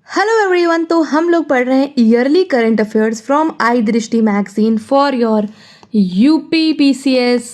Hello everyone. तो हम लोग पढ़ रहे हैं yearly current affairs from I Drishti magazine for your UP PCS,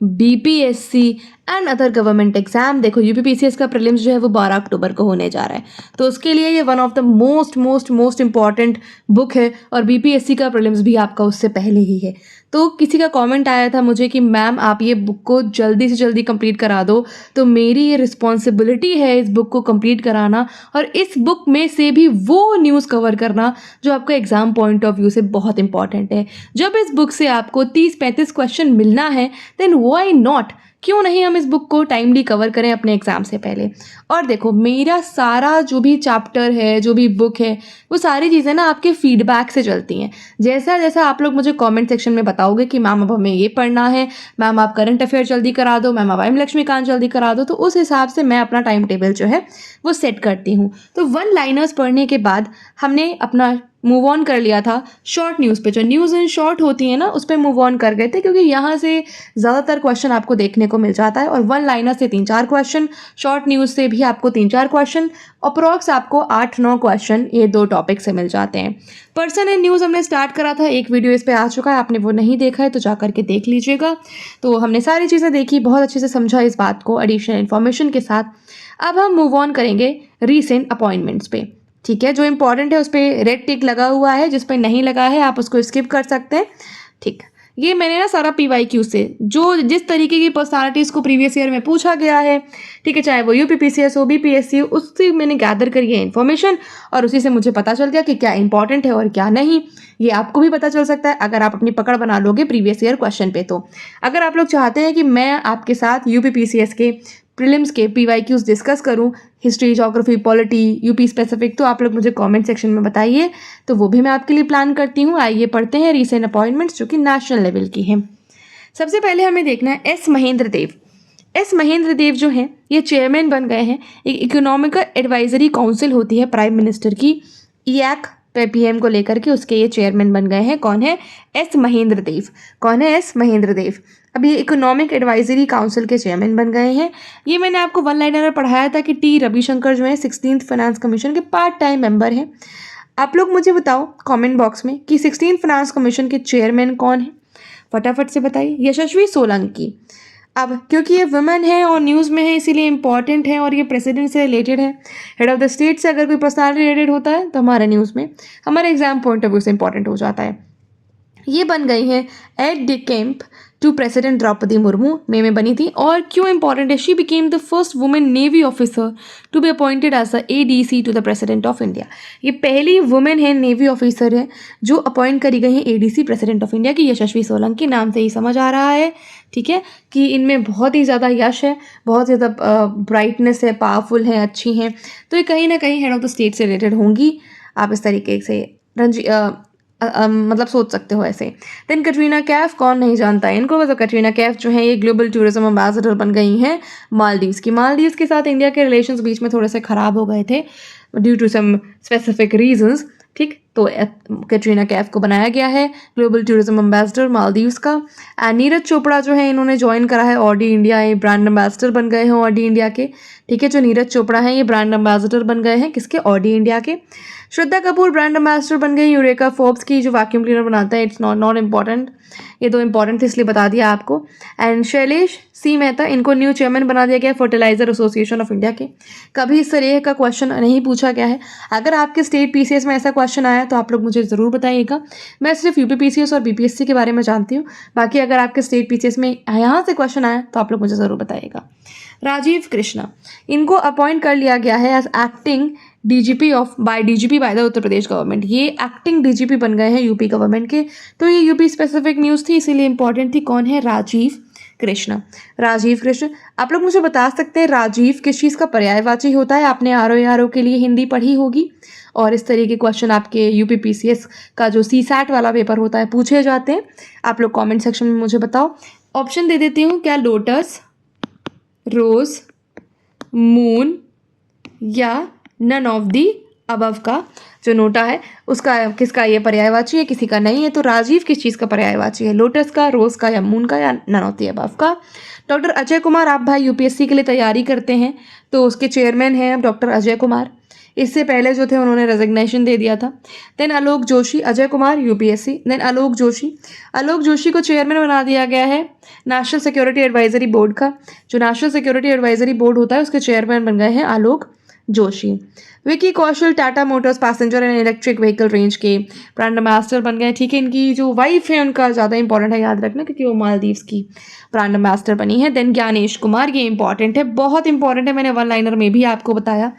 BPSC and other government exam. देखो यूपी पीसीएस का प्रीलिम्स जो है वो 12 अक्टूबर को होने जा रहा है, तो उसके लिए ये one of the most important book है। और बीपीएससी का प्रीलिम्स भी आपका उससे पहले ही है। तो किसी का कमेंट आया था मुझे कि मैम आप ये बुक को जल्दी से जल्दी कंप्लीट करा दो, तो मेरी ये रिस्पॉन्सिबिलिटी है इस बुक को कंप्लीट कराना और इस बुक में से भी वो न्यूज़ कवर करना जो आपका एग्जाम पॉइंट ऑफ व्यू से बहुत इंपॉर्टेंट है। जब इस बुक से आपको 30-35 क्वेश्चन मिलना है देन व्हाई नॉट, क्यों नहीं हम इस बुक को टाइमली कवर करें अपने एग्जाम से पहले। और देखो मेरा सारा जो भी चैप्टर है, जो भी बुक है, वो सारी चीज़ें ना आपके फीडबैक से चलती हैं। जैसा जैसा आप लोग मुझे कमेंट सेक्शन में बताओगे कि मैम अब हमें ये पढ़ना है, मैम आप करंट अफेयर जल्दी करा दो, मैम आप एम लक्ष्मीकांत जल्दी करा दो, तो उस हिसाब से मैं अपना टाइम टेबल जो है वो सेट करती हूँ। तो वन लाइनर्स पढ़ने के बाद हमने अपना मूव ऑन कर लिया था शॉर्ट न्यूज़ पे। जो न्यूज़ इन शॉर्ट होती है ना उस पर मूव ऑन कर गए थे, क्योंकि यहाँ से ज़्यादातर क्वेश्चन आपको देखने को मिल जाता है। और वन लाइनर से 3-4 क्वेश्चन, शॉर्ट न्यूज़ से भी आपको 3-4 क्वेश्चन, अप्रॉक्स आपको 8-9 क्वेश्चन ये 2 टॉपिक से मिल जाते हैं। पर्सन इन न्यूज़ हमने स्टार्ट करा था, एक वीडियो इस पर आ चुका है, आपने वो नहीं देखा है तो जा करके देख लीजिएगा। तो हमने सारी चीज़ें देखी, बहुत अच्छे से समझा इस बात को एडिशनल इन्फॉर्मेशन के साथ। अब हम मूव ऑन करेंगे रीसेंट अपॉइंटमेंट्स पे। ठीक है, जो इंपॉर्टेंट है उस पर रेड टिक लगा हुआ है, जिस पर नहीं लगा है आप उसको स्किप कर सकते हैं। ठीक, ये मैंने ना सारा PYQ से जो जिस तरीके की पर्सनालिटीज़ को प्रीवियस ईयर में पूछा गया है, ठीक है, चाहे वो UPPCS हो, BPSC हो, उससे मैंने गैदर करी है इन्फॉर्मेशन और उसी से मुझे पता चल गया कि क्या इंपॉर्टेंट है और क्या नहीं। ये आपको भी पता चल सकता है अगर आप अपनी पकड़ बना लोगे प्रीवियस ईयर क्वेश्चन पे। तो अगर आप लोग चाहते हैं कि मैं आपके साथ UPPCS के प्रीलिम्स के PYQs डिस्कस करूं, history, geography, polity, UP specific, तो आप लोग मुझे कमेंट सेक्शन में बताइए, तो वो भी मैं आपके लिए प्लान करती हूँ। आइए पढ़ते हैं रीसेंट अपॉइंटमेंट्स जो कि नेशनल लेवल की हैं। सबसे पहले हमें देखना है एस महेंद्र देव। एस महेंद्र देव जो हैं ये चेयरमैन बन गए हैं। एक इकोनॉमिकल एडवाइजरी काउंसिल होती है प्राइम मिनिस्टर की, ईएक PM को लेकर के, उसके ये चेयरमैन बन गए हैं। कौन है? एस महेंद्र देव। कौन है? एस महेंद्र देव। अब ये इकोनॉमिक एडवाइजरी काउंसिल के चेयरमैन बन गए हैं। ये मैंने आपको वन लाइनर में पढ़ाया था कि T रविशंकर जो है 16th फाइनेंस कमीशन के पार्ट टाइम मेंबर हैं। आप लोग मुझे बताओ कमेंट बॉक्स में कि 16th फाइनेंस कमीशन के चेयरमैन कौन है, फटाफट से बताइए। यशस्वी सोलंकी। अब क्योंकि ये वुमेन है और न्यूज़ में है इसीलिए इंपॉर्टेंट है और ये प्रेसिडेंट से रिलेटेड है। हेड ऑफ द स्टेट से अगर कोई पर्सनालिटी रिलेटेड होता है तो हमारे न्यूज़ में, हमारे एग्जाम पॉइंट ऑफ व्यू से इंपॉर्टेंट हो जाता है। ये बन गई है aide de camp to president Draupadi Murmu, मई में बनी थी। और क्यों इंपॉर्टेंट है? She became the first women navy officer to be appointed as a ADC to the president of India. ये पहली वुमेन है, नेवी ऑफिसर है जो अपॉइंट करी गई है ADC प्रेसिडेंट ऑफ इंडिया की। यशस्वी सोलंकी, नाम से ही समझ आ रहा है, ठीक है, कि इनमें बहुत ही ज़्यादा यश है, बहुत ज़्यादा ब्राइटनेस है, पावरफुल है, अच्छी हैं। तो ये कहीं ना कहीं हेड ऑफ द स्टेट से रिलेटेड होंगी। आप इस तरीके से मतलब सोच सकते हो ऐसे। देन कटरीना कैफ, कौन नहीं जानता है इनको। तो कटरीना कैफ जो है ये ग्लोबल टूरिज्म एम्बेसडर बन गई हैं मालदीव्स की। मालदीव्स के साथ इंडिया के रिलेशंस बीच में थोड़े से ख़राब हो गए थे due to some specific reasons, ठीक। तो कैटरीना कैफ को बनाया गया है ग्लोबल टूरिज्म एम्बेसडर मालदीव्स का। एंड नीरज चोपड़ा जो है इन्होंने ज्वाइन करा है ऑडी इंडिया, ये ब्रांड एम्बेसडर बन गए हैं ऑडी इंडिया के, ठीक है। जो नीरज चोपड़ा हैं ये ब्रांड एम्बेसडर बन गए हैं किसके? ऑडी इंडिया के। श्रद्धा कपूर ब्रांड एम्बेसडर बन गई यूरेका फोर्ब्स की, जो वैक्यूम क्लीनर बनाता है। इट्स नॉट इम्पॉर्टेंट, ये तो इम्पॉर्टेंट थे इसलिए बता दिया आपको। एंड शैलेश सी मेहता, इनको न्यू चेयरमैन बना दिया गया फर्टिलाइजर एसोसिएशन ऑफ इंडिया के। कभी इस तरह का क्वेश्चन नहीं पूछा गया है। अगर आपके स्टेट PCS में ऐसा क्वेश्चन आया तो आप लोग मुझे ज़रूर बताइएगा। मैं सिर्फ UPPCS और BPSC के बारे में जानती हूँ, बाकी अगर आपके स्टेट PCS में यहाँ से क्वेश्चन आया तो आप लोग मुझे ज़रूर बताइएगा। राजीव कृष्णा, इनको अपॉइंट कर लिया गया है as acting DGP by the Uttar Pradesh government. ये एक्टिंग DGP बन गए हैं यूपी गवर्नमेंट के। तो ये यूपी स्पेसिफिक न्यूज़ थी इसीलिए इंपॉर्टेंट थी। कौन है? राजीव कृष्ण। राजीव कृष्ण, आप लोग मुझे बता सकते हैं राजीव किस चीज़ का पर्यायवाची होता है? आपने RO के लिए हिंदी पढ़ी होगी और इस तरह के क्वेश्चन आपके UPPCS का जो CSAT वाला पेपर होता है पूछे जाते हैं। आप लोग कमेंट सेक्शन में मुझे बताओ। ऑप्शन दे देती हूँ, क्या लोटस, रोज, मून या नन ऑफ दी अबव का जो नोटा है उसका किसका ये पर्यायवाची है? किसी का नहीं है। तो राजीव किस चीज़ का पर्यायवाची है? लोटस का, रोज का, या मून का, या नन ऑफ दी अबव का। डॉक्टर अजय कुमार, आप भाई UPSC के लिए तैयारी करते हैं तो उसके चेयरमैन हैं अब डॉक्टर अजय कुमार। इससे पहले जो थे उन्होंने रेजिग्नेशन दे दिया था। देन आलोक जोशी, अजय कुमार यूपीएससी। देन आलोक जोशी को चेयरमैन बना दिया गया है नेशनल सिक्योरिटी एडवाइजरी बोर्ड का। जो नेशनल सिक्योरिटी एडवाइजरी बोर्ड होता है उसके चेयरमैन बन गए हैं Alok Joshi. Vicky Kaushal Tata motors passenger and electric vehicle range के ब्रांड एम्बेसडर बन गए। ठीक है, इनकी जो वाइफ है उनका ज़्यादा इंपॉर्टेंट है याद रखना, क्योंकि वो मालदीव्स की ब्रांड एम्बेसडर बनी है। देन ज्ञानेश कुमार, ये इंपॉर्टेंट है, बहुत इंपॉर्टेंट है, मैंने वन लाइनर में भी आपको बताया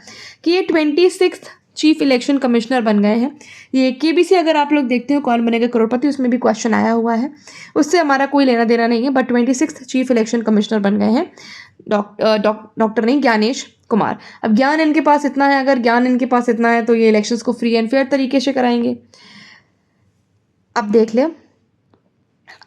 कि ये 26th चीफ इलेक्शन कमिश्नर बन गए हैं। ये केबीसी अगर आप लोग देखते हो कौन बनेगा करोड़पति, उसमें भी क्वेश्चन आया हुआ है, उससे हमारा कोई लेना देना नहीं है, but 26th chief election commissioner बन गए हैं डॉक्टर नहीं, ज्ञानेश कुमार। अब ज्ञान इनके पास इतना है, अगर ज्ञान इनके पास इतना है तो ये इलेक्शंस को फ्री एंड फेयर तरीके से कराएंगे। अब देख ले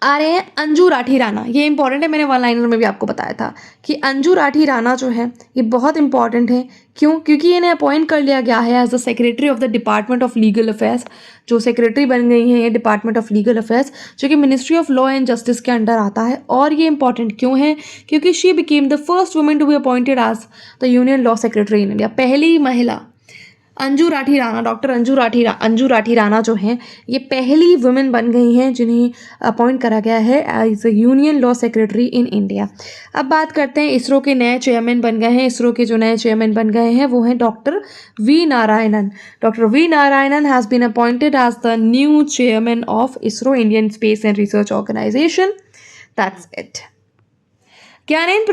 आ रहे हैं अंजू राठी राणा, ये इंपॉर्टेंट है, मैंने वन लाइनर में भी आपको बताया था कि अंजू राठी राणा जो है ये बहुत इंपॉर्टेंट है। क्यों? क्योंकि इन्हें अपॉइंट कर लिया गया है as the secretary of the department of legal affairs. जो सेक्रेटरी बन गई हैं ये डिपार्टमेंट ऑफ लीगल अफेयर्स, जो कि ministry of law and justice के अंडर आता है। और ये इंपॉर्टेंट क्यों है? क्योंकि she became the first women to be appointed as the union law secretary in India. पहली महिला अंजू राठी राणा, डॉक्टर अंजू राठी राणा जो हैं ये पहली वुमेन बन गई हैं जिन्हें अपॉइंट करा गया है as a union law secretary in India. अब बात करते हैं इसरो के नए चेयरमैन बन गए हैं। इसरो के जो नए चेयरमैन बन गए हैं वो हैं doctor V Narayanan. Doctor V Narayanan has been appointed as the new chairman of ISRO, Indian space and research organisation. That's it. Gyanendra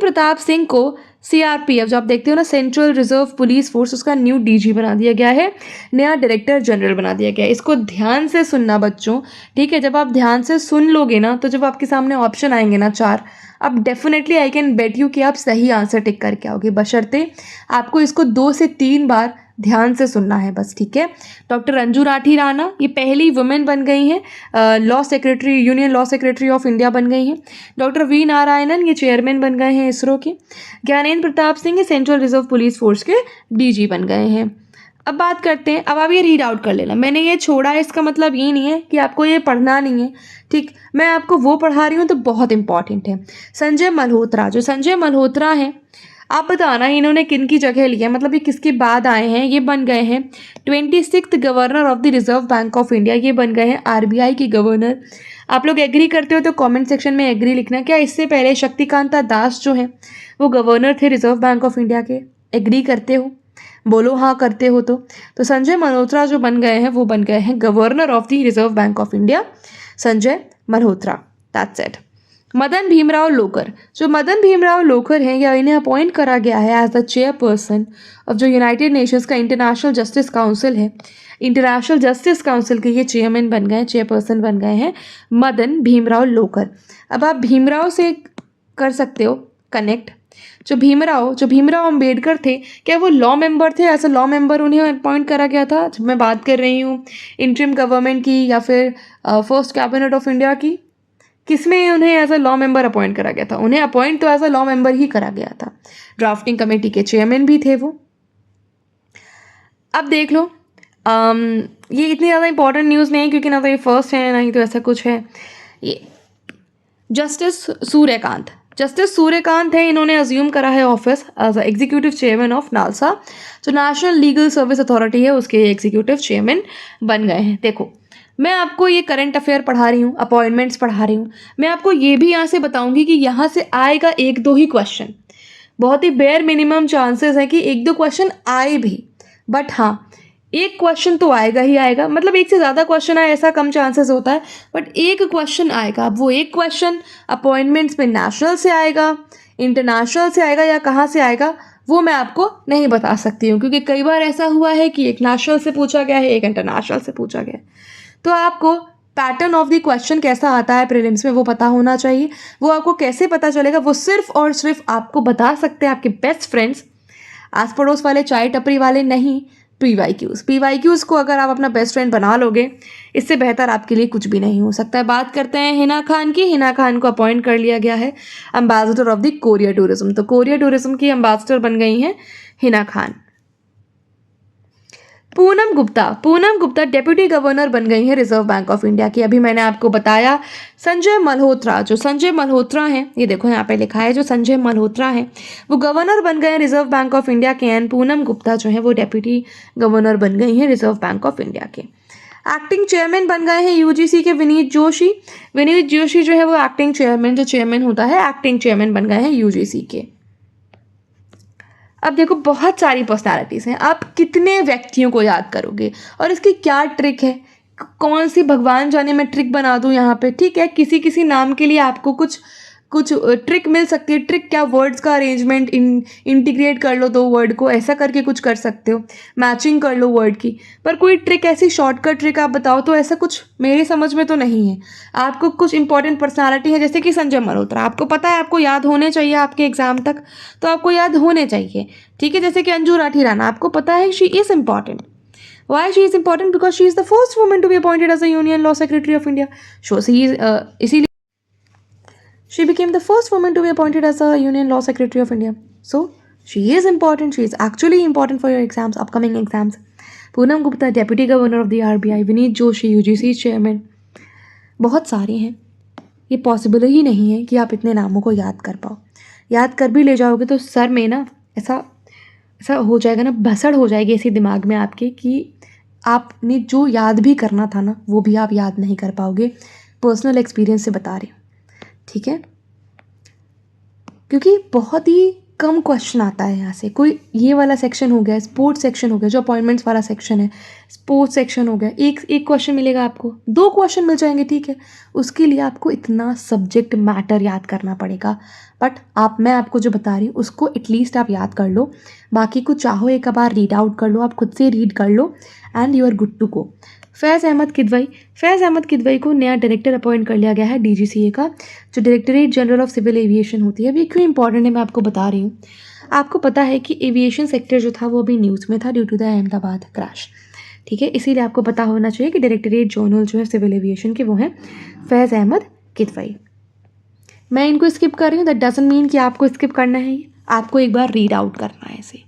Pratap Singh को सीआरपीएफ, जो आप देखते हो ना सेंट्रल रिजर्व पुलिस फोर्स, उसका न्यू डीजी बना दिया गया है, नया डायरेक्टर जनरल बना दिया गया है। इसको ध्यान से सुनना बच्चों, ठीक है? जब आप ध्यान से सुन लोगे ना तो जब आपके सामने ऑप्शन आएंगे ना 4, अब definitely I can bet you कि आप सही आंसर टिक करके आओगे, बशर्ते आपको इसको 2 से 3 बार ध्यान से सुनना है बस, ठीक है? डॉक्टर अंजू राठी राणा ये पहली वुमेन बन गई हैं, law secretary, union law secretary of India बन गई हैं। डॉक्टर वी नारायणन ये चेयरमैन बन गए हैं इसरो के। ज्ञानेंद्र प्रताप सिंह ये सेंट्रल रिजर्व पुलिस फोर्स के डीजी बन गए हैं। अब बात करते हैं, अब आप ये रीड आउट कर लेना, मैंने ये छोड़ा है इसका मतलब ये नहीं है कि आपको ये पढ़ना नहीं है, ठीक? मैं आपको वो पढ़ा रही हूँ तो बहुत इंपॉर्टेंट है। संजय मल्होत्रा, जो संजय मल्होत्रा हैं, आप बताना इन्होंने किन की जगह लिया, मतलब ये किसके बाद आए हैं। ये बन गए हैं 26th governor of the reserve bank of India, ये बन गए हैं आरबीआई के गवर्नर। आप लोग एग्री करते हो तो कमेंट सेक्शन में एग्री लिखना। क्या इससे पहले शक्तिकांता दास जो हैं वो गवर्नर थे रिजर्व बैंक ऑफ इंडिया के? एग्री करते हो? बोलो हाँ करते हो तो संजय मल्होत्रा जो बन गए हैं वो बन गए हैं governor of the reserve bank of India, Sanjay Malhotra. That's it. Madan Bhimrao Lokur, जो मदन भीमराव लोकर हैं या इन्हें अपॉइंट करा गया है एज द चेयरपर्सन ऑफ जो यूनाइटेड नेशंस का इंटरनेशनल जस्टिस काउंसिल है, इंटरनेशनल जस्टिस काउंसिल के ये चेयरमैन बन गए, चेयरपर्सन बन गए हैं मदन भीमराव लोकर। अब आप भीमराव से कर सकते हो कनेक्ट। जो भीमराव अंबेडकर थे, क्या वो लॉ मेंबर थे? एज अ लॉ मेंबर उन्हें अपॉइंट करा गया था? जब मैं बात कर रही हूँ इंटरिम गवर्नमेंट की या फिर फर्स्ट कैबिनेट ऑफ इंडिया की, किसमें उन्हें as a law member appoint करा गया था? उन्हें अपॉइंट तो एज अ लॉ मेंबर ही करा गया था। ड्राफ्टिंग कमेटी के चेयरमैन भी थे वो। अब देख लो, ये इतनी ज़्यादा इंपॉर्टेंट न्यूज़ नहीं है क्योंकि ना तो ये फर्स्ट है ना ही तो ऐसा कुछ है। ये जस्टिस सूर्यकांत है, इन्होंने अज्यूम करा है office as a executive chairman of NALSA, जो नेशनल लीगल सर्विस अथॉरिटी है उसके एग्जीक्यूटिव चेयरमैन बन गए हैं। देखो, मैं आपको ये करंट अफेयर पढ़ा रही हूँ, अपॉइंटमेंट्स पढ़ा रही हूँ, मैं आपको ये भी यहाँ से बताऊंगी कि यहाँ से आएगा 1-2 ही क्वेश्चन। बहुत ही बेयर मिनिमम चांसेस है कि 1-2 क्वेश्चन आए भी, बट हाँ एक क्वेश्चन तो आएगा ही आएगा। मतलब एक से ज़्यादा क्वेश्चन आए ऐसा कम चांसेस होता है, बट एक क्वेश्चन आएगा। अब वो एक क्वेश्चन अपॉइंटमेंट्स में नेशनल से आएगा, इंटरनेशनल से आएगा या कहाँ से आएगा वो मैं आपको नहीं बता सकती हूँ, क्योंकि कई बार ऐसा हुआ है कि एक नेशनल से पूछा गया है, एक इंटरनेशनल से पूछा गया है। तो आपको पैटर्न ऑफ द क्वेश्चन कैसा आता है प्रीलिम्स में वो पता होना चाहिए। वो आपको कैसे पता चलेगा? वो सिर्फ और सिर्फ आपको बता सकते हैं आपके बेस्ट फ्रेंड्स, आस पड़ोस वाले, चाय टपरी वाले नहीं। पीवाईक्यूज़ को अगर आप अपना बेस्ट फ्रेंड बना लोगे, इससे बेहतर आपके लिए कुछ भी नहीं हो सकता है। बात करते हैं हिना खान की। हिना खान को अपॉइंट कर लिया गया है ambassador of the Korea tourism. तो कोरिया टूरिज्म की एम्बेसडर बन गई हैं हिना खान। पूनम गुप्ता डेप्यूटी गवर्नर बन गई हैं रिजर्व बैंक ऑफ इंडिया की। अभी मैंने आपको बताया संजय मल्होत्रा, जो संजय मल्होत्रा हैं, ये देखो यहाँ पे लिखा है, जो संजय मल्होत्रा हैं वो गवर्नर बन गए हैं रिजर्व बैंक ऑफ इंडिया के, एंड पूनम गुप्ता जो है वो डेप्यूटी गवर्नर बन गई हैं रिजर्व बैंक ऑफ इंडिया के। एक्टिंग चेयरमैन बन गए हैं यूजीसी के विनीत जोशी। विनीत जोशी जो है वो एक्टिंग चेयरमैन, जो चेयरमैन होता है, एक्टिंग चेयरमैन बन गए हैं यूजीसी के। अब देखो बहुत सारी पर्सनालिटीज़ हैं, आप कितने व्यक्तियों को याद करोगे और इसकी क्या ट्रिक है, कौन सी भगवान जाने मैं ट्रिक बना दूं यहाँ पे। ठीक है, किसी किसी नाम के लिए आपको कुछ कुछ ट्रिक मिल सकती है। ट्रिक क्या, वर्ड्स का अरेंजमेंट इंटीग्रेट कर लो दो वर्ड को, ऐसा करके कुछ कर सकते हो, मैचिंग कर लो वर्ड की। पर कोई ट्रिक, ऐसी शॉर्टकट ट्रिक आप बताओ तो ऐसा कुछ मेरे समझ में तो नहीं है। आपको कुछ इंपॉर्टेंट पर्सनालिटी है जैसे कि संजय मल्होत्रा, आपको पता है आपको याद होने चाहिए आपके एग्जाम तक, तो आपको याद होने चाहिए। ठीक है, जैसे कि अंजू राठी राणा, आपको पता है she is important. Why she is important? Because she is the first woman to be appointed as a Union Law Secretary of India. So इसीलिए she became the first woman to be appointed as a Union Law Secretary of India. So she is important. She is actually important for your exams, upcoming exams. Poonam Gupta deputy governor of the RBI, Vineet Joshi UGC chairman, बहुत सारे हैं। ये possible ही नहीं है कि आप इतने नामों को याद कर पाओ। याद कर भी ले जाओगे तो सर में ना ऐसा ऐसा हो जाएगा ना, भसड़ हो जाएगी ऐसी दिमाग में आपके कि आपने जो याद भी करना था ना वो भी आप याद नहीं कर पाओगे। पर्सनल एक्सपीरियंस से बता रही हूँ, ठीक है, क्योंकि बहुत ही कम क्वेश्चन आता है यहाँ से। कोई ये वाला सेक्शन हो गया, स्पोर्ट्स सेक्शन हो गया, जो अपॉइंटमेंट्स वाला सेक्शन है, स्पोर्ट्स सेक्शन हो गया, एक क्वेश्चन मिलेगा आपको, 2 क्वेश्चन मिल जाएंगे, ठीक है। उसके लिए आपको इतना सब्जेक्ट मैटर याद करना पड़ेगा। बट मैं आपको जो बता रही हूँ उसको एटलीस्ट आप याद कर लो। बाकी को चाहो एक बार रीड आउट कर लो, आप खुद से रीड कर लो and you are good to go. Faiz Ahmed Kidwai को नया डायरेक्टर अपॉइंट कर लिया गया है डीजीसीए का, जो directorate general of civil aviation होती है। अब ये क्यों इंपॉर्टेंट है मैं आपको बता रही हूँ। आपको पता है कि एविएशन सेक्टर जो था वो अभी न्यूज़ में था due to the Ahmedabad crash, ठीक है। इसीलिए आपको पता होना चाहिए कि डायरेक्टरेट जनरल जो है सिविल एविएशन के वो हैं फैज़ अहमद किदवई। मैं इनको स्किप कर रही हूँ, दैट डजंट मीन कि आपको स्किप करना है, आपको एक बार रीड आउट करना है इसे।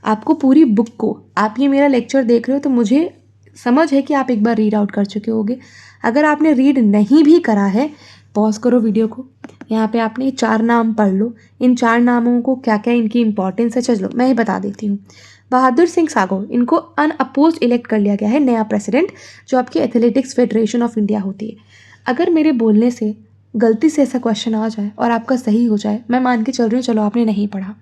आपको पूरी बुक को, आप ये मेरा लेक्चर देख रहे हो तो मुझे समझ है कि आप एक बार रीड आउट कर चुके होगे। अगर आपने रीड नहीं भी करा है, पॉज करो वीडियो को, यहाँ पे आपने 4 नाम पढ़ लो। इन 4 नामों को क्या क्या इनकी इंपॉर्टेंस है चलो मैं ही बता देती हूँ। बहादुर सिंह सागो, इनको अनअपोज्ड इलेक्ट कर लिया गया है नया प्रेसिडेंट, जो आपकी एथलेटिक्स फेडरेशन ऑफ इंडिया होती है। अगर मेरे बोलने से गलती से ऐसा क्वेश्चन आ जाए और आपका सही हो जाए, मैं मान के चल रही हूँ चलो आपने नहीं पढ़ा,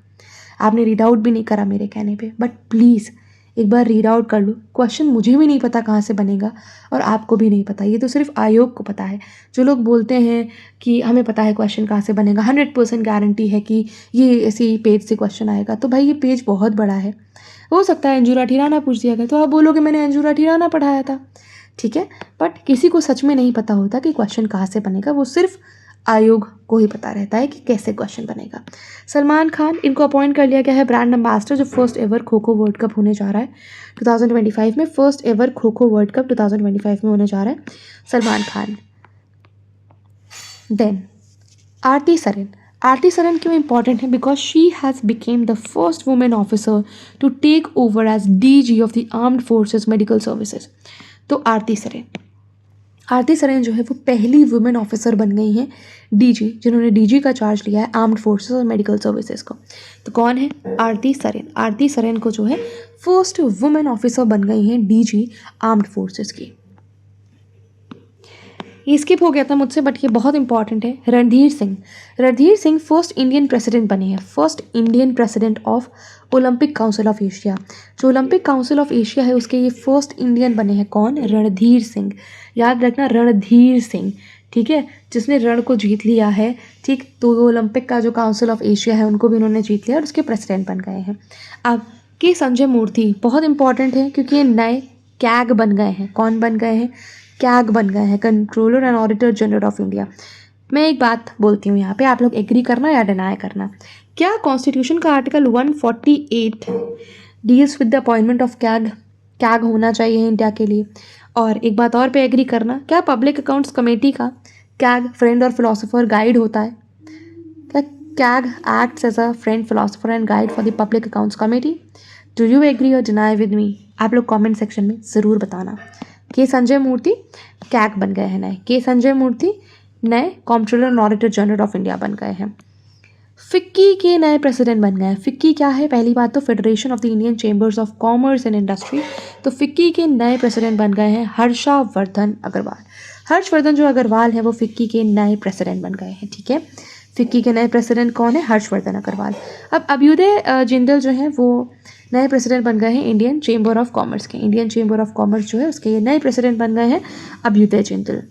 आपने रीड आउट भी नहीं करा मेरे कहने पे, बट प्लीज़ एक बार रीड आउट कर लो। क्वेश्चन मुझे भी नहीं पता कहाँ से बनेगा और आपको भी नहीं पता, ये तो सिर्फ आयोग को पता है। जो लोग बोलते हैं कि हमें पता है क्वेश्चन कहाँ से बनेगा, 100% गारंटी है कि ये ऐसी पेज से क्वेश्चन आएगा, तो भाई ये पेज बहुत बड़ा है। हो सकता है अंजू राठी राणा पूछ दिया गया तो आप बोलोगे मैंने अंजू राठी राणा पढ़ाया था, ठीक है। बट किसी को सच में नहीं पता होता कि क्वेश्चन कहाँ से बनेगा, वो सिर्फ आयोग को ही पता रहता है कि कैसे क्वेश्चन बनेगा। सलमान खान, इनको अपॉइंट कर लिया गया है ब्रांड एम्बेसडर, जो first ever kho kho world cup होने जा रहा है 2025 में। First ever kho kho world cup 2025 में होने जा रहा है सलमान खान। देन आरती सरेन क्यों इंपॉर्टेंट है? Because she has become the first women officer to take over as DG of the armed forces medical services. तो आरती सरेन जो है वो पहली वुमेन ऑफिसर बन गई हैं डीजी, जिन्होंने डीजी का चार्ज लिया है आर्म्ड फोर्सेस और मेडिकल सर्विसेज को। तो कौन है? आरती सरेन को जो है फर्स्ट वुमेन ऑफिसर बन गई हैं डीजी आर्म्ड फोर्सेस की। ये स्किप हो गया था मुझसे बट ये बहुत इंपॉर्टेंट है। Randhir Singh first Indian president बने हैं, first Indian president of Olympic council of Asia. जो ओलंपिक काउंसिल ऑफ एशिया है उसके ये फर्स्ट इंडियन बने हैं। कौन? रणधीर सिंह। याद रखना, रणधीर सिंह, ठीक है, जिसने रण को जीत लिया है, ठीक। तो ओलंपिक का जो काउंसिल ऑफ एशिया है उनको भी उन्होंने जीत लिया और उसके प्रेसिडेंट बन गए हैं। अब के संजय मूर्ति बहुत इंपॉर्टेंट है क्योंकि ये नए कैग बन गए हैं। कौन बन गए हैं? कैग बन गए हैं, controller and auditor general of India. मैं एक बात बोलती हूँ यहाँ पे, आप लोग एग्री करना या डिनाई करना। क्या कॉन्स्टिट्यूशन का article 148 deals with the appointment of CAG होना चाहिए इंडिया के लिए? और एक बात और पे एग्री करना, क्या पब्लिक अकाउंट्स कमेटी का कैग फ्रेंड और फिलोसोफर गाइड होता है? क्या CAG acts as a friend, philosopher and guide for the public accounts committee? Do you agree or deny with me? आप लोग कमेंट सेक्शन में ज़रूर बताना। के संजय मूर्ति कैग बन गए हैं नए। के संजय मूर्ति नए comptroller and auditor general of India बन गए हैं। फिक्की के नए प्रेसिडेंट बन गए हैं। फिक्की क्या है? पहली बात तो federation of the Indian chambers of commerce and industry. तो फिक्की के नए प्रेसिडेंट बन गए हैं हर्षवर्धन अग्रवाल। हर्षवर्धन जो अग्रवाल है वो फिक्की के नए प्रेसिडेंट बन गए हैं। ठीक है, फिक्की के नए प्रेसिडेंट कौन है? हर्षवर्धन अग्रवाल। अब अभ्युदय जिंदल जो है वो नए प्रेसिडेंट बन गए हैं इंडियन चेंबर ऑफ कॉमर्स के। इंडियन चेंबर ऑफ कॉमर्स जो है उसके ये नए प्रेसिडेंट बन गए हैं अभ्युदय जिंदल।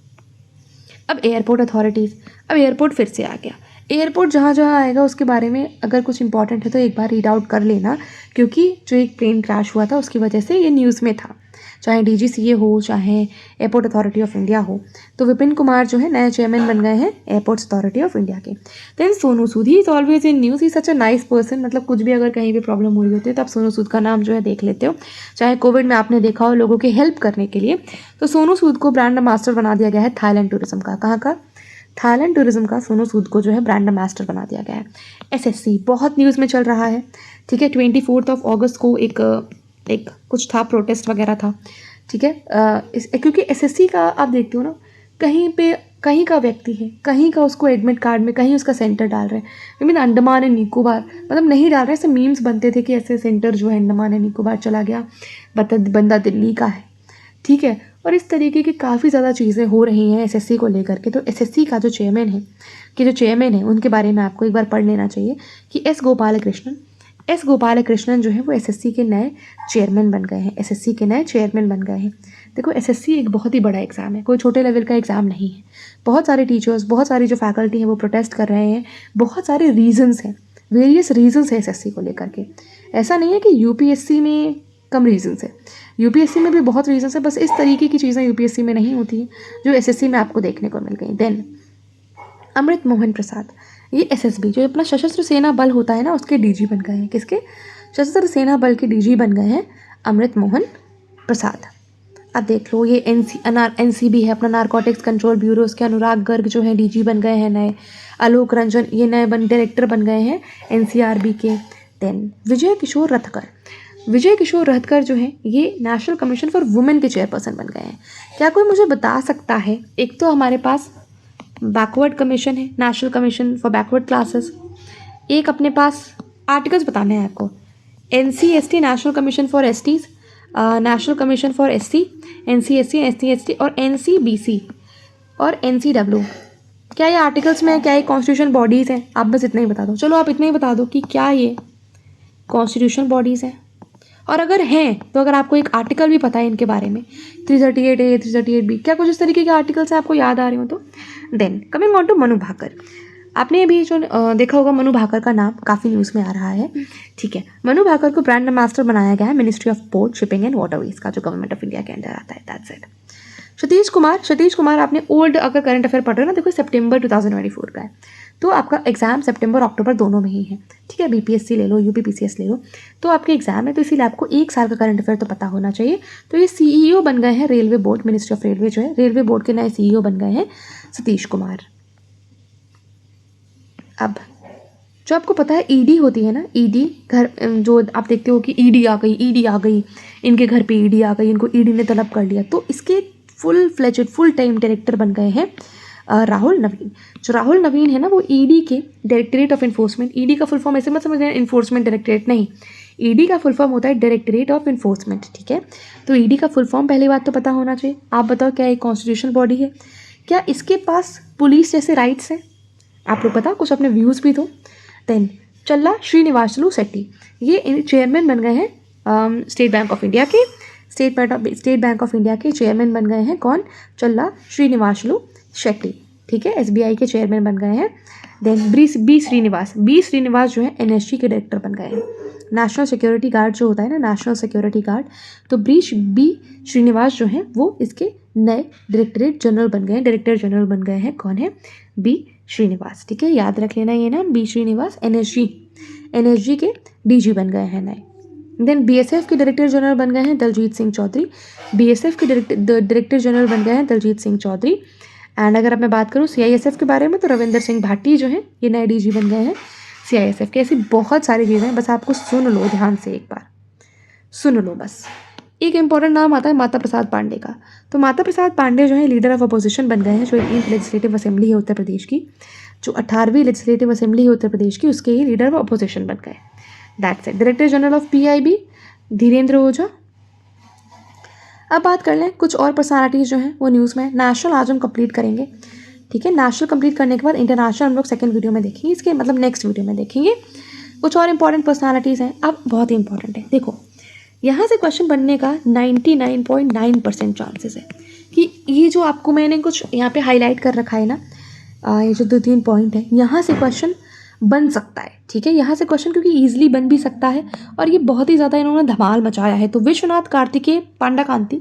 अब एयरपोर्ट अथॉरिटीज़, अब एयरपोर्ट फिर से आ गया। एयरपोर्ट जहाँ जहाँ आएगा उसके बारे में अगर कुछ इंपॉर्टेंट है तो एक बार रीड आउट कर लेना, क्योंकि जो एक प्लेन क्रैश हुआ था उसकी वजह से ये न्यूज़ में था। चाहे DGCA हो, चाहे एयरपोर्ट अथॉरिटी ऑफ इंडिया हो। तो विपिन कुमार जो है नए चेयरमैन बन गए हैं एयरपोर्ट्स अथॉरिटी ऑफ इंडिया के। Then Sonu Sood, he is always in news, he such a nice person. मतलब कुछ भी अगर कहीं भी प्रॉब्लम हो रही होती है तो आप सोनू सूद का नाम जो है देख लेते हो। चाहे कोविड में आपने देखा हो लोगों की हेल्प करने के लिए, तो सोनू सूद को ब्रांड एम्बेसडर बना दिया गया है थाईलैंड टूरिज्म का। कहाँ का? थाईलैंड टूरिज्म का सोनू सूद को जो है ब्रांड एम्बेसडर बना दिया गया है। SSC बहुत न्यूज़ में चल रहा है। ठीक है, 24 अगस्त को एक कुछ था, प्रोटेस्ट वगैरह था। ठीक है, क्योंकि SSC का आप देखते हो ना, कहीं पे कहीं का व्यक्ति है, कहीं का उसको एडमिट कार्ड में कहीं उसका सेंटर डाल रहे हैं। I mean Andaman and Nicobar, मतलब नहीं डाल रहे, ऐसे मीम्स बनते थे कि ऐसे सेंटर जो है अंडमान एंड निकोबार चला गया, बंदा दिल्ली का है। ठीक है, और इस तरीके की काफ़ी ज़्यादा चीज़ें हो रही हैं SSC को लेकर के। तो SSC का जो चेयरमैन है उनके बारे में आपको एक बार पढ़ लेना चाहिए कि एस गोपालकृष्णन जो है वो SSC के नए चेयरमैन बन गए हैं। SSC के नए चेयरमैन बन गए हैं। देखो, SSC एक बहुत ही बड़ा एग्ज़ाम है, कोई छोटे लेवल का एग्ज़ाम नहीं है। बहुत सारे टीचर्स, बहुत सारी जो फैकल्टी हैं वो प्रोटेस्ट कर रहे हैं। बहुत सारे रीजंस हैं, वेरियस रीजंस है SSC को लेकर के। ऐसा नहीं है कि UPSC में कम रीजंस है, UPSC में भी बहुत रीजंस है, बस इस तरीके की चीज़ें UPSC में नहीं होती हैं जो SSC में आपको देखने को मिल गई। देन अमृत मोहन प्रसाद, ये SSB जो अपना सशस्त्र सेना बल होता है ना, उसके DG बन गए हैं। किसके? सशस्त्र सेना बल के DG बन गए हैं अमृत मोहन प्रसाद। अब देख लो, ये NCB है अपना नारकोटिक्स कंट्रोल ब्यूरो, उसके अनुराग गर्ग जो है DG बन गए हैं नए। आलोक रंजन ये नए डायरेक्टर बन गए हैं NCRB के। देन विजय किशोर रथकर जो है ये नेशनल कमीशन फॉर वुमेन के चेयरपर्सन बन गए हैं। क्या कोई मुझे बता सकता है? एक तो हमारे पास बैकवर्ड कमीशन है, national commission for backward classes. एक अपने पास आर्टिकल्स बताने हैं आपको, NC/ST national commission for STs, national commission for SC, NC/SC, SC/ST और NCBC और NCW। क्या ये आर्टिकल्स में है? क्या ये कॉन्स्टिट्यूशन बॉडीज़ हैं? आप बस इतना ही बता दो। चलो आप इतना ही बता दो कि क्या ये कॉन्स्टिट्यूशन बॉडीज़ हैं, और अगर हैं तो अगर आपको एक आर्टिकल भी पता है इनके बारे में, 338A, 338B, क्या कुछ इस तरीके के आर्टिकल्स आपको याद आ रहे हो तो। Then coming on to Manu Bhaker, आपने अभी जो देखा होगा मनु भाकर का नाम काफ़ी न्यूज़ में आ रहा है। ठीक है, मनु भाकर को ब्रांड एम्बेसडर बनाया गया है ministry of port, shipping and waterways का, जो गवर्नमेंट ऑफ इंडिया के अंदर आता है। That's it. सतीश कुमार आपने ओल्ड अगर करंट अफेयर पढ़ रहे हो ना, देखो सितंबर 2024 का है, तो आपका एग्जाम सितंबर अक्टूबर दोनों में ही है। ठीक है, BPSC ले लो, UPPCS ले लो, तो आपके एग्जाम है, तो इसीलिए आपको एक साल का करंट अफेयर तो पता होना चाहिए। तो ये CEO बन गए हैं railway board, ministry of railway जो है, रेलवे बोर्ड के नए CEO बन गए हैं सतीश कुमार। अब जो आपको पता है ED होती है ना, ED घर, जो आप देखते हो कि ED आ गई, इनके घर पे ED आ गई, इनको ED ने तलब कर लिया, तो इसके फुल टाइम डायरेक्टर बन गए हैं राहुल नवीन। जो राहुल नवीन है ना, वो ED के डायरेक्टरेट ऑफ इन्फोर्समेंट, ED का फुल फॉर्म ऐसे मत समझना इन्फोर्समेंट डायरेक्टरेट नहीं, ED का फुल फॉर्म होता है डायरेक्टरेट ऑफ इन्फोर्समेंट। ठीक है, तो ED का फुल फॉर्म पहली बात तो पता होना चाहिए। आप बताओ, क्या एक कॉन्स्टिट्यूशन बॉडी है? क्या इसके पास पुलिस जैसे राइट्स हैं? आप लोग बताओ, कुछ अपने व्यूज़ भी दो। देन चल्ला श्रीनिवासलू शेट्टी, ये चेयरमैन बन गए हैं स्टेट बैंक ऑफ इंडिया के। स्टेट बैंक ऑफ इंडिया के चेयरमैन बन गए हैं कौन? चल्ला श्रीनिवासलू शेट्टी। ठीक है, SBI के चेयरमैन बन गए हैं। देन बी श्रीनिवास जो है NSG के डायरेक्टर बन गए हैं। नेशनल सिक्योरिटी गार्ड जो होता है ना, नेशनल सिक्योरिटी गार्ड, तो बी श्रीनिवास जो है वो इसके नए डायरेक्टर जनरल बन गए हैं। कौन है? B श्रीनिवास। ठीक है, याद रख लेना ये नाम, B श्रीनिवास। NSG के DG बन गए हैं नए। देन BSF के डायरेक्टर जनरल बन गए हैं दलजीत सिंह चौधरी। BSF के डायरेक्टर जनरल बन गए हैं दलजीत सिंह चौधरी। एंड अगर अब मैं बात करूँ CISF के बारे में, तो रविंदर सिंह भाटी जो है ये नए DG बन गए हैं CISF के। ऐसी बहुत सारी चीज़ें हैं, बस आपको सुन लो ध्यान से एक बार। सुन लो बस। एक इंपॉर्टेंट नाम आता है माता प्रसाद पांडे का। तो माता प्रसाद पांडे जो है लीडर ऑफ अपोजिशन बन गए हैं, जो 18th लेजिस्लेटिव असेंबली है उत्तर प्रदेश की, जो 18वीं लेजिस्लेटिव असेंबली है उत्तर प्रदेश की, उसके ही लीडर ऑफ अपोजिशन बन गए। That's it. Director general of PIB Dhirendra Ojha. अब बात कर लें कुछ और पर्सनालिटीज़ जो हैं वो न्यूज़ में। नेशनल आज हम कंप्लीट करेंगे, ठीक है। नेशनल कंप्लीट करने के बाद इंटरनेशनल हम लोग सेकंड वीडियो में देखेंगे, इसके मतलब नेक्स्ट वीडियो में देखेंगे। कुछ और इंपॉर्टेंट पर्सनालिटीज़ हैं, अब बहुत ही इंपॉर्टेंट है। देखो यहाँ से क्वेश्चन बनने का 99.9% चांसेस है कि ये जो आपको मैंने कुछ यहाँ पे हाईलाइट कर रखा है ना, ये जो 2-3 पॉइंट है, यहाँ से क्वेश्चन बन सकता है, ठीक है। यहाँ से क्वेश्चन क्योंकि ईजिली बन भी सकता है और ये बहुत ही ज़्यादा इन्होंने धमाल मचाया है। तो विश्वनाथ कार्तिकेय पांडाकांति,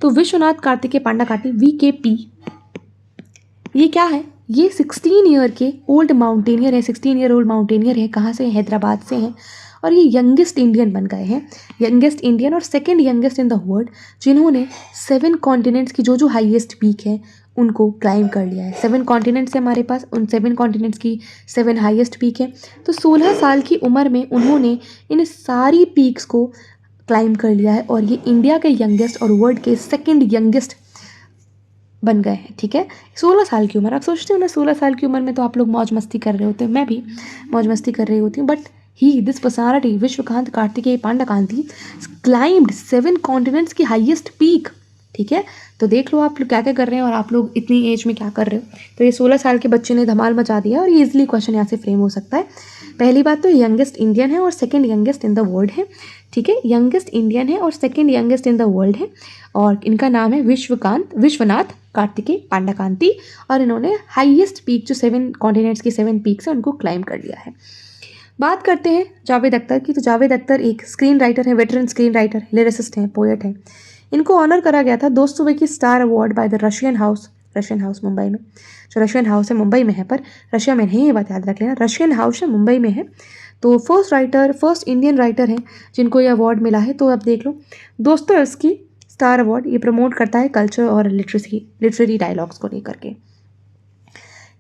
तो विश्वनाथ कार्तिकेय पांडाकांति VKP, ये क्या है? ये 16 ईयर के ओल्ड माउंटेनियर है, 16 ईयर ओल्ड माउंटेनियर है। कहाँ से? हैदराबाद से हैं और ये यंगेस्ट इंडियन बन गए हैं, यंगेस्ट इंडियन और second youngest in the world, जिन्होंने 7 कॉन्टिनेंट्स की जो हाईएस्ट पीक है उनको क्लाइम कर लिया है। 7 कॉन्टिनेंट्स है हमारे पास, उन 7 कॉन्टिनेंट्स की 7 हाईएस्ट पीक है। तो 16 साल की उम्र में उन्होंने इन सारी पीक्स को क्लाइम कर लिया है और ये इंडिया के यंगेस्ट और वर्ल्ड के सेकेंड यंगेस्ट बन गए हैं, ठीक है। 16 साल की उम्र, आप सोचते हो ना 16 साल की उम्र में तो आप लोग मौज मस्ती कर रहे होते हैं, मैं भी मौज मस्ती कर रही होती हूँ, but this personality Vishwanath Karthikeya Padakanti climbed 7 continents की हाईएस्ट पीक, ठीक है। तो देख लो आप लोग क्या क्या कर रहे हैं और आप लोग इतनी एज में क्या कर रहे हो। तो ये 16 साल के बच्चे ने धमाल मचा दिया और ये इजीली क्वेश्चन यहाँ से फ्रेम हो सकता है। पहली बात तो यंगेस्ट इंडियन है और second youngest in the world है, ठीक है। यंगेस्ट इंडियन है और second youngest in the world है और इनका नाम है विश्वनाथ कार्तिकेय पांडाकांति और इन्होंने हाईएस्ट पीक जो 7 कॉन्टिनेंट्स की 7 पीक्स है उनको क्लाइम कर लिया है। बात करते हैं जावेद अख्तर की। तो जावेद अख्तर एक स्क्रीन राइटर है, वेटरन स्क्रीन राइटर, लिरिसिस्ट हैं, पोएट हैं। इनको ऑनर करा गया था 200वें की star award by the Russian house Mumbai में, जो रशियन हाउस है मुंबई में है, पर रशिया में नहीं, ये बात याद रख लेना, रशियन हाउस है मुंबई में है। तो फर्स्ट इंडियन राइटर हैं जिनको ये अवार्ड मिला है। तो अब देख लो दोस्तोयेव्स्की स्टार अवार्ड, ये प्रमोट करता है कल्चर और लिटरेरी डायलॉग्स को लेकर के।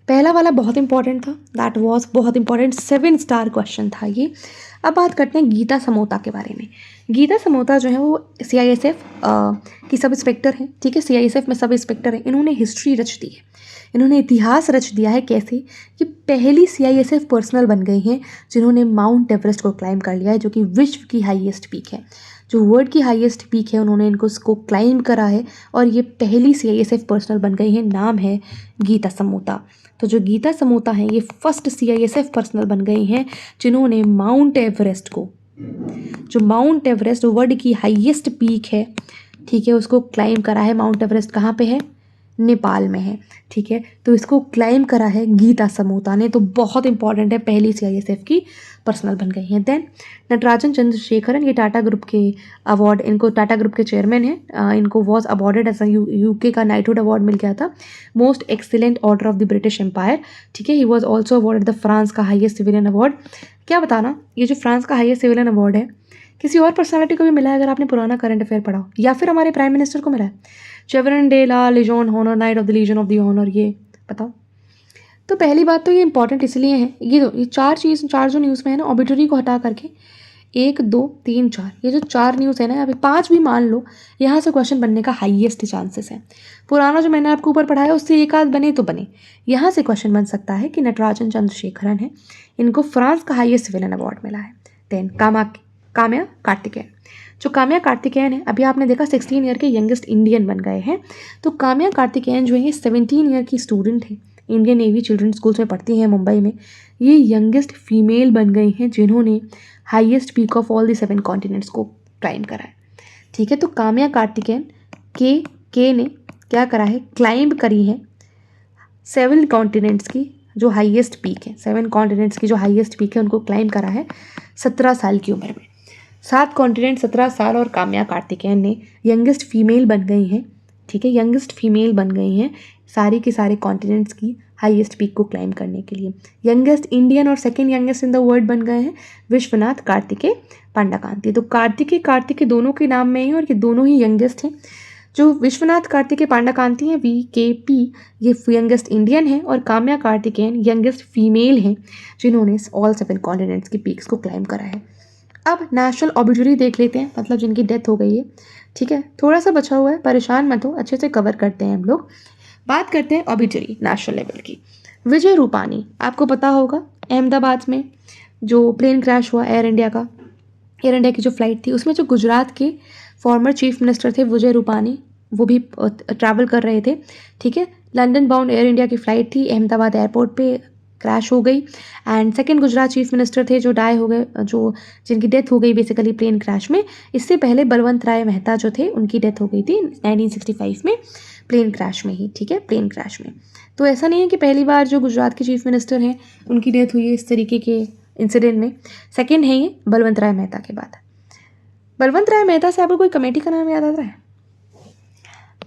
पहला वाला बहुत इंपॉर्टेंट था, दैट वाज बहुत इंपॉर्टेंट, 7 स्टार क्वेश्चन था ये। अब बात करते हैं गीता समोता के बारे में। गीता समोता जो है वो CISF की सब इंस्पेक्टर हैं, ठीक है। CISF में सब इंस्पेक्टर हैं। इन्होंने हिस्ट्री रच दी है, इन्होंने इतिहास रच दिया है। कैसे? कि पहली CISF पर्सनल बन गई हैं जिन्होंने माउंट एवरेस्ट को क्लाइम कर लिया है, जो कि विश्व की हाईएस्ट पीक है, जो वर्ल्ड की हाईएस्ट पीक है, उन्होंने इसको क्लाइम करा है और ये पहली CISF पर्सनल बन गई है। नाम है गीता समोता। तो जो गीता समोता हैं ये फर्स्ट CISF पर्सनल बन गई हैं जिन्होंने माउंट एवरेस्ट को, जो माउंट एवरेस्ट वर्ल्ड की हाईएस्ट पीक है, ठीक है, उसको क्लाइम करा है। माउंट एवरेस्ट कहाँ पे है? नेपाल में है, ठीक है। तो इसको क्लाइम करा है गीता समोता ने, तो बहुत इंपॉर्टेंट है, पहली CISF की पर्सनल बन गई हैं। देन नटराजन चंद्रशेखरन, ये टाटा ग्रुप के अवार्ड, इनको टाटा ग्रुप के चेयरमैन हैं। इनको वॉज अवॉर्डेड एज UK का नाइटहुड अवार्ड मिल गया था, most excellent order of the British empire, ठीक है। He was also awarded the France का हाईएस्ट सिविलियन अवार्ड। क्या बताना, ये जो फ्रांस का हाईएस्ट सिविलियन अवार्ड है किसी और पर्सनालिटी को भी मिला है अगर आपने पुराना करंट अफेयर पढ़ा हो, या फिर हमारे प्राइम मिनिस्टर को मिला है, chevalier de la Legion honour, knight of the Legion of the honour, ये बताओ। तो पहली बात तो ये इंपॉर्टेंट इसलिए है, ये चार जो न्यूज़ में है ना, ऑबिटरी को हटा करके 1, 2, 3, 4, ये जो 4 न्यूज़ है ना, अभी 5 भी मान लो, यहाँ से क्वेश्चन बनने का हाईएस्ट चांसेस है। पुराना जो मैंने आपको ऊपर पढ़ाया उससे एक आध बने तो बने, यहाँ से क्वेश्चन बन सकता है कि नटराजन चंद्रशेखरन है, इनको फ्रांस का हाईएस्ट सिविलियन अवार्ड मिला है। देन काम्या कार्तिकेयन, जो काम्या कार्तिकेयन है, अभी आपने देखा 16 ईयर के यंगेस्ट इंडियन बन गए हैं। तो काम्या कार्तिकेयन जो है ये 17 ईयर की स्टूडेंट है, इंडियन नेवी चिल्ड्रन स्कूल्स में पढ़ती हैं मुंबई में। ये यंगेस्ट फीमेल बन गई हैं जिन्होंने highest peak of all the 7 continents को क्लाइम करा है, ठीक है। तो काम्या कार्तिकेयन के ने क्या करा है? क्लाइंब करी है 7 कॉन्टिनेंट्स की जो हाईएस्ट पीक है, 7 कॉन्टिनेंट्स की जो हाईएस्ट पीक है उनको क्लाइम करा है 17 साल की उम्र में। 7 कॉन्टिनेंट 17 साल, और काम्या कार्तिकेयन ने यंगेस्ट फीमेल बन गई हैं, ठीक है, यंगेस्ट फीमेल बन गई हैं सारी के सारे कॉन्टिनेंट्स की हाईएस्ट पीक को क्लाइम करने के लिए। यंगेस्ट इंडियन और second youngest in the world बन गए हैं विश्वनाथ कार्तिकेय पांडाकांति। तो कार्तिकेय दोनों के नाम में ही, और ये दोनों ही यंगेस्ट हैं। जो विश्वनाथ कार्तिकेय पांडाकांति हैं VKP, ये यंगेस्ट इंडियन है, और काम्या कार्तिकेयन यंगेस्ट फीमेल हैं जिन्होंने ऑल 7 कॉन्टिनेंट्स की पीक्स को क्लाइम करा है। अब नेशनल ऑबिचुरी देख लेते हैं, मतलब जिनकी डेथ हो गई है, ठीक है, थोड़ा सा बचा हुआ है, परेशान मत हो, अच्छे से कवर करते हैं हम लोग। बात करते हैं ऑबिचुरी नेशनल लेवल की। विजय रूपानी, आपको पता होगा अहमदाबाद में जो प्लेन क्रैश हुआ एयर इंडिया की जो फ्लाइट थी, उसमें जो गुजरात के फॉर्मर चीफ मिनिस्टर थे विजय रूपानी, वो भी ट्रैवल कर रहे थे, ठीक है। लंदन बाउंड एयर इंडिया की फ़्लाइट थी, अहमदाबाद एयरपोर्ट पे क्रैश हो गई। And second Gujarat chief minister थे जो डाई हो गए, जो जिनकी डेथ हो गई बेसिकली प्लेन क्रैश में। इससे पहले बलवंत राय मेहता जो थे, उनकी डेथ हो गई थी 1965 में प्लेन क्रैश में ही, ठीक है, प्लेन क्रैश में। तो ऐसा नहीं है कि पहली बार जो गुजरात के चीफ मिनिस्टर हैं उनकी डेथ हुई है इस तरीके के इंसिडेंट में। सेकेंड है ये बलवंत राय मेहता के बाद। बलवंत राय मेहता से आपको कोई कमेटी का नाम याद आ रहा है?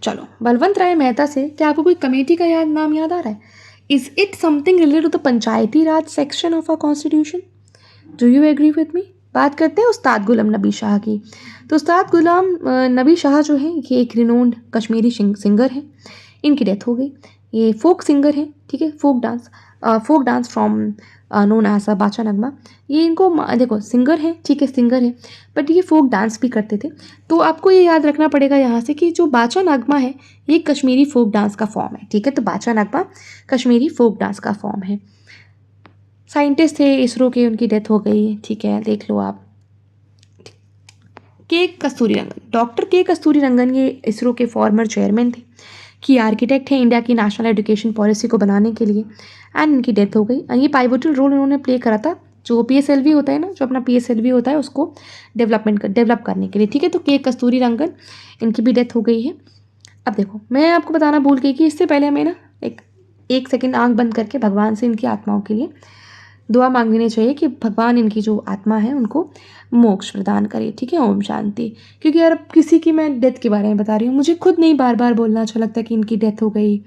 चलो, बलवंत राय मेहता से क्या आपको कोई कमेटी का नाम याद आ रहा है? Is it something related to the Panchayati Raj section of our constitution? Do you agree with me? बात करते हैं उस्ताद गुलाम नबी शाह की। तो उस्ताद गुलाम नबी शाह जो है, ये एक रिनोन्ड कश्मीरी सिंगर हैं। इनकी डेथ हो गई। ये फोक सिंगर हैं, ठीक है, folk dance from known as Bacha Nagma. ये इनको देखो सिंगर हैं, ठीक है, सिंगर हैं, बट ये फोक डांस भी करते थे। तो आपको ये याद रखना पड़ेगा यहाँ से कि जो बाचा नगमा है ये कश्मीरी फोक डांस का फॉर्म है, ठीक है। तो बाचा नगमा कश्मीरी फोक डांस का फॉर्म है। साइंटिस्ट थे इसरो के, उनकी डेथ हो गई, ठीक है, देख लो आप। के कस्तूरी रंगन, डॉक्टर के कस्तूरी रंगन ये इसरो के फॉर्मर चेयरमैन थे, की आर्किटेक्ट हैं इंडिया की नेशनल एजुकेशन पॉलिसी को बनाने के लिए। एंड इनकी डेथ हो गई। ये पाइवोटल रोल इन्होंने प्ले करा था, जो PSLV होता है ना, जो अपना PSLV होता है उसको डेवलप करने के लिए, ठीक है। तो के कस्तूरी रंगन, इनकी भी डेथ हो गई है। अब देखो, मैं आपको बताना भूल गई कि इससे पहले हमें ना एक सेकेंड आंख बंद करके भगवान से इनकी आत्माओं के लिए दुआ मांगनी चाहिए कि भगवान इनकी जो आत्मा है उनको मोक्ष प्रदान करे, ठीक है। ओम शांति। क्योंकि यार अब किसी की मैं डेथ के बारे में बता रही हूँ, मुझे खुद नहीं बार बार बोलना अच्छा लगता कि इनकी डेथ हो गई,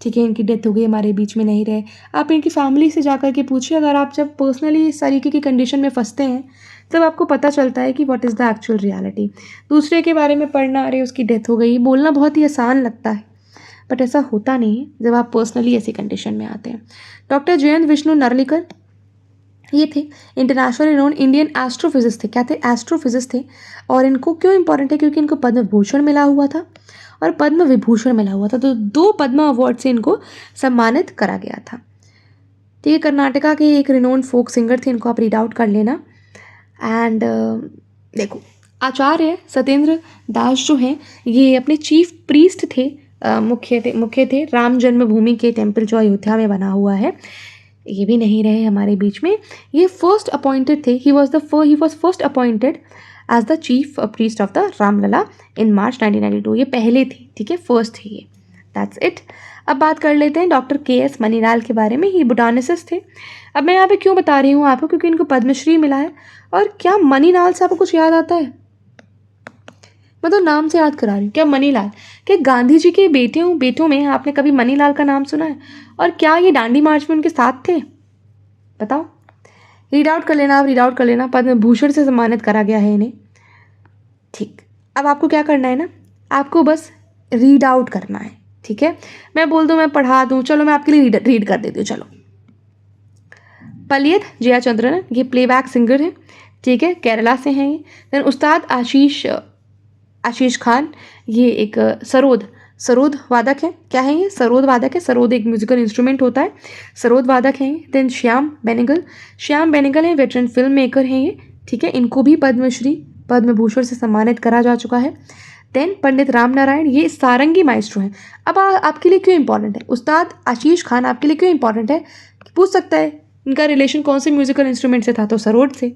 ठीक है, इनकी डेथ हो गई, हमारे बीच में नहीं रहे। आप इनकी फैमिली से जा कर के पूछिए, अगर आप जब पर्सनली इस तरीके की कंडीशन में फंसते हैं तब आपको पता चलता है कि what is the actual reality. दूसरे के बारे में पढ़ना, अरे उसकी डेथ हो गई, बोलना बहुत ही आसान लगता है, बट ऐसा होता नहीं है जब आप पर्सनली ऐसी कंडीशन में आते हैं। डॉक्टर जयंत विष्णु नार्लिकर, ये थे इंटरनेशनल रिनोन इंडियन एस्ट्रोफिजिस्ट थे। क्या थे? एस्ट्रोफिजिस्ट थे। और इनको क्यों इंपॉर्टेंट है? क्योंकि इनको पद्म भूषण मिला हुआ था और पद्म विभूषण मिला हुआ था। तो 2 पद्म अवार्ड से इनको सम्मानित करा गया था, ठीक है। कर्नाटका के एक रिनोन फोक सिंगर थे, इनको आप रीड आउट कर लेना। एंड देखो, आचार्य सत्येंद्र दास जो हैं, ये अपने चीफ प्रीस्ट थे, मुख्य थे राम जन्मभूमि के टेम्पल जो अयोध्या में बना हुआ है। ये भी नहीं रहे हमारे बीच में। ये फर्स्ट अपॉइंटेड थे, he was first appointed as the chief priest of the Ramlalla in March 1992। ये पहले थे, ठीक है, फर्स्ट थे ये। That's it. अब बात कर लेते हैं डॉक्टर KS मनीलाल के बारे में। ये बोटानिसिस्ट थे। अब मैं यहाँ पे क्यों बता रही हूँ आपको? क्योंकि इनको पद्मश्री मिला है। और क्या मनीलाल से आपको कुछ याद आता है? मैं तो नाम से याद करा रही हूँ। क्या मनीलाल? क्या गांधी जी के बेटों में आपने कभी मनीलाल का नाम सुना है? और क्या ये दांडी मार्च में उनके साथ थे? बताओ। रीड आउट कर लेना, आप रीड आउट कर लेना। पद्म भूषण से सम्मानित करा गया है इन्हें, ठीक। अब आपको क्या करना है ना, आपको बस रीड आउट करना है, ठीक है। मैं बोल दूँ, मैं पढ़ा दूँ, चलो मैं आपके लिए रीड कर देती हूँ। चलो, पलियत जयाचंद्रन, ये प्लेबैक सिंगर है, ठीक है, केरला से हैं ये। देन उस्ताद आशीष खान, ये एक सरोद वादक है। क्या है ये? सरोद वादक है। सरोद एक म्यूजिकल इंस्ट्रूमेंट होता है, सरोद वादक हैं ये। देन श्याम बेनेगल हैं, वेटरन फिल्म मेकर हैं ये, ठीक है। इनको भी पद्म भूषण से सम्मानित करा जा चुका है। देन पंडित राम नारायण, ये सारंगी माइस्ट्रो हैं। अब आपके लिए क्यों इंपॉर्टेंट है उस्ताद आशीष खान? आपके लिए क्यों इंपॉर्टेंट है? पूछ सकता है इनका रिलेशन कौन से म्यूजिकल इंस्ट्रूमेंट से था, तो सरोद से।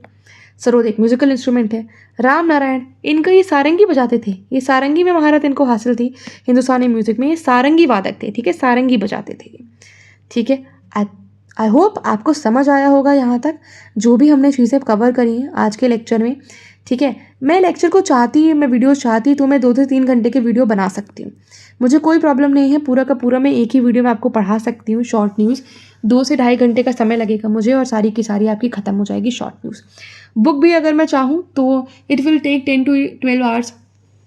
सरोद एक म्यूजिकल इंस्ट्रूमेंट है। राम नारायण, इनका ये सारंगी बजाते थे, ये सारंगी में महारत इनको हासिल थी हिंदुस्तानी म्यूजिक में। ये सारंगी वादक थे, ठीक है, सारंगी बजाते थे, ठीक है। आई होप आपको समझ आया होगा यहाँ तक, जो भी हमने चीज़ें कवर करी हैं आज के लेक्चर में, ठीक है। मैं वीडियोस चाहती तो मैं 2 से 3 घंटे के वीडियो बना सकती हूँ, मुझे कोई प्रॉब्लम नहीं है। पूरा का पूरा मैं एक ही वीडियो में आपको पढ़ा सकती हूँ। शॉर्ट न्यूज़ 2 से 2.5 घंटे का समय लगेगा मुझे, और सारी की सारी आपकी ख़त्म हो जाएगी शॉर्ट न्यूज़। बुक भी अगर मैं चाहूँ तो it will take 10 to 12 hours,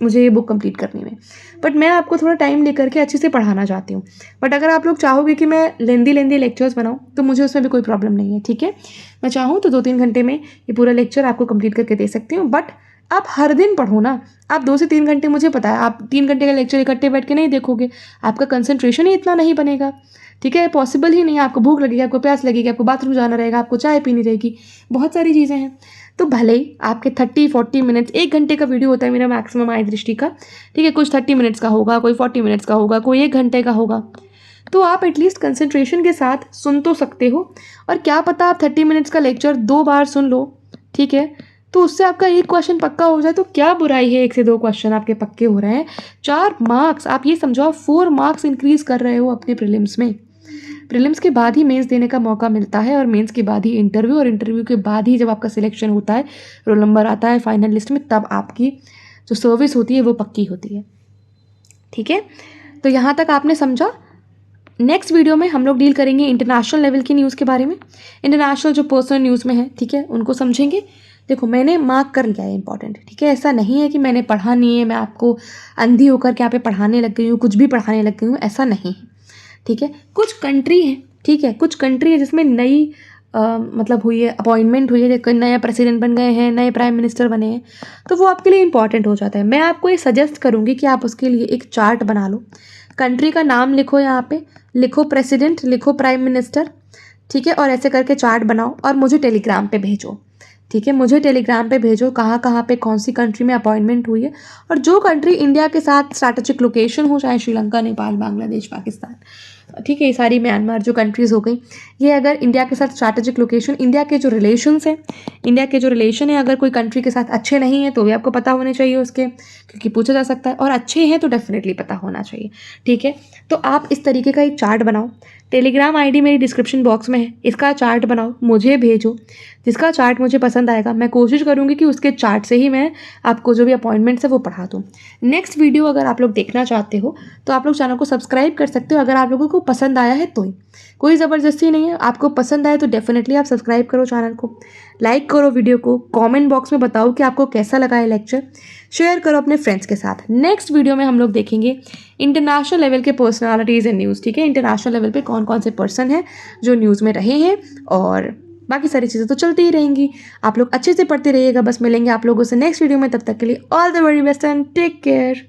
मुझे ये बुक कंप्लीट करने में, बट मैं आपको थोड़ा टाइम लेकर के अच्छे से पढ़ाना चाहती हूँ। बट अगर आप लोग चाहोगे कि मैं लेंदी लेक्चर्स बनाऊँ तो मुझे उसमें भी कोई प्रॉब्लम नहीं है, ठीक है। मैं चाहूँ तो 2-3 घंटे में ये पूरा लेक्चर आपको कंप्लीट करके दे सकती हूँ, बट आप हर दिन पढ़ो ना। आप 2 से 3 घंटे, मुझे पता है आप 3 घंटे का लेक्चर इकट्ठे बैठ के नहीं देखोगे, आपका कंसंट्रेशन ही इतना नहीं बनेगा, ठीक है। पॉसिबल ही नहीं है। आपको भूख लगेगी, आपको प्यास लगेगी, आपको बाथरूम जाना रहेगा, आपको चाय पीनी रहेगी, बहुत सारी चीज़ें हैं। तो भले ही आपके 30-40 मिनट्स, 1 घंटे का वीडियो होता है मेरा मैक्सिमम आई दृष्टि का, ठीक है। कुछ 30 मिनट्स का होगा, कोई 40 मिनट्स का होगा, कोई 1 घंटे का होगा। तो आप एटलीस्ट कंसंट्रेशन के साथ सुन तो सकते हो। और क्या पता आप 30 मिनट्स का लेक्चर 2 बार सुन लो, ठीक है, तो उससे आपका 1 क्वेश्चन पक्का हो जाए तो क्या बुराई है। 1 से 2 क्वेश्चन आपके पक्के हो रहे हैं, 4 मार्क्स, आप ये समझो आप 4 मार्क्स इंक्रीज कर रहे हो अपने प्रीलिम्स में। प्रीलिम्स के बाद ही मेंस देने का मौका मिलता है, और मेंस के बाद ही इंटरव्यू, और इंटरव्यू के बाद ही जब आपका सिलेक्शन होता है, रोल नंबर आता है फाइनल लिस्ट में, तब आपकी जो सर्विस होती है वो पक्की होती है, ठीक है। तो यहाँ तक आपने समझा। नेक्स्ट वीडियो में हम लोग डील करेंगे इंटरनेशनल लेवल की न्यूज़ के बारे में। इंटरनेशनल जो पर्सनल न्यूज़ में है, ठीक है, उनको समझेंगे। देखो मैंने मार्क कर लिया है इंपॉर्टेंट, ठीक है। ऐसा नहीं है कि मैंने पढ़ा नहीं है, मैं आपको अंधी होकर के यहाँ पे पढ़ाने लग गई हूँ, कुछ भी पढ़ाने लग गई हूँ, ऐसा नहीं है, ठीक है। कुछ कंट्री है, ठीक है, कुछ कंट्री है जिसमें नई मतलब हुई है, अपॉइंटमेंट हुई है, कोई नया प्रेसिडेंट बन गए हैं, नए प्राइम मिनिस्टर बने हैं, तो वो आपके लिए इंपॉर्टेंट हो जाता है। मैं आपको ये सजेस्ट करूँगी कि आप उसके लिए एक चार्ट बना लो, कंट्री का नाम लिखो, यहाँ पे लिखो प्रेसिडेंट, लिखो प्राइम मिनिस्टर, ठीक है, और ऐसे करके चार्ट बनाओ और मुझे टेलीग्राम पे भेजो, ठीक है। मुझे टेलीग्राम पे भेजो कहाँ कहाँ पे कौन सी कंट्री में अपॉइंटमेंट हुई है, और जो कंट्री इंडिया के साथ स्ट्रैटेजिक लोकेशन हो, चाहे श्रीलंका, नेपाल, बांग्लादेश, पाकिस्तान, ठीक है, ये सारी म्यांमार जो कंट्रीज़ हो गई, ये अगर इंडिया के साथ स्ट्रैटेजिक लोकेशन, इंडिया के जो रिलेशंस हैं, इंडिया के जो रिलेशन है अगर कोई कंट्री के साथ अच्छे नहीं है तो भी आपको पता होने चाहिए उसके, क्योंकि पूछा जा सकता है, और अच्छे हैं तो डेफिनेटली पता होना चाहिए, ठीक है। तो आप इस तरीके का एक चार्ट बनाओ, टेलीग्राम आईडी मेरी डिस्क्रिप्शन बॉक्स में है, इसका चार्ट बनाओ, मुझे भेजो। जिसका चार्ट मुझे पसंद आएगा मैं कोशिश करूँगी कि उसके चार्ट से ही मैं आपको जो भी अपॉइंटमेंट्स है वो पढ़ा दूँ। नेक्स्ट वीडियो अगर आप लोग देखना चाहते हो तो आप लोग चैनल को सब्सक्राइब कर सकते हो, अगर आप लोगों को पसंद आया है तो ही, कोई ज़बरदस्ती नहीं है। आपको पसंद आए तो डेफिनेटली आप सब्सक्राइब करो चैनल को, लाइक करो वीडियो को, कमेंट बॉक्स में बताओ कि आपको कैसा लगा है लेक्चर, शेयर करो अपने फ्रेंड्स के साथ। नेक्स्ट वीडियो में हम लोग देखेंगे इंटरनेशनल लेवल के पर्सनालिटीज़ एंड न्यूज़, ठीक है। इंटरनेशनल लेवल पे कौन कौन से पर्सन हैं जो न्यूज़ में रहे हैं, और बाकी सारी चीज़ें तो चलती ही रहेंगी। आप लोग अच्छे से पढ़ते रहिएगा। बस मिलेंगे आप लोगों से नेक्स्ट वीडियो में, तब तक के लिए all the very best and take care.